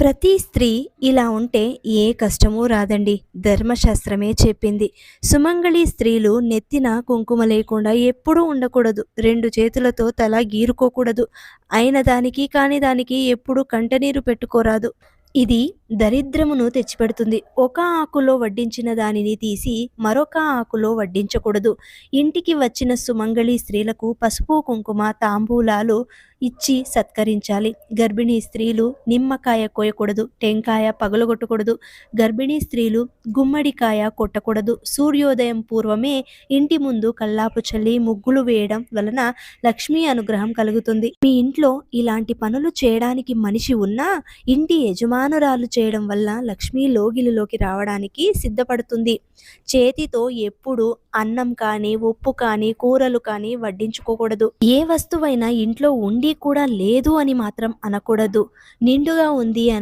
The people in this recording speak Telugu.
ప్రతి స్త్రీ ఇలా ఉంటే ఏ కష్టమూ రాదండి. ధర్మశాస్త్రమే చెప్పింది. సుమంగళి స్త్రీలు నెత్తిన కుంకుమ లేకుండా ఎప్పుడూ ఉండకూడదు. 2 చేతులతో తల గీరుకోకూడదు. అయిన దానికి కాని దానికి ఎప్పుడూ కంటనీరు పెట్టుకోరాదు. ఇది దరిద్రమును తెచ్చిపెడుతుంది. ఒక ఆకులో వడ్డించిన దానిని తీసి మరొక ఆకులో వడ్డించకూడదు. ఇంటికి వచ్చిన సుమంగళి స్త్రీలకు పసుపు, కుంకుమ, తాంబూలాలు ఇచ్చి సత్కరించాలి. గర్భిణీ స్త్రీలు నిమ్మకాయ కోయకూడదు. టెంకాయ పగలగొట్టకూడదు. గర్భిణీ స్త్రీలు గుమ్మడికాయ కొట్టకూడదు. సూర్యోదయం పూర్వమే ఇంటి ముందు కల్లాపు చల్లి ముగ్గులు వేయడం వలన లక్ష్మీ అనుగ్రహం కలుగుతుంది. మీ ఇంట్లో ఇలాంటి పనులు చేయడానికి మనిషి ఉన్నా ఇంటి యజమానురాలు చేయడం వల్ల లక్ష్మీ లోగిలిలోకి రావడానికి సిద్ధపడుతుంది. చేతితో ఎప్పుడు అన్నం కానీ, ఉప్పు కానీ, కూరలు కానీ వడ్డించుకోకూడదు. ఏ వస్తువైనా ఇంట్లో ఉండి కూడా లేదు అని మాత్రం అనకూడదు. నిండుగా ఉంది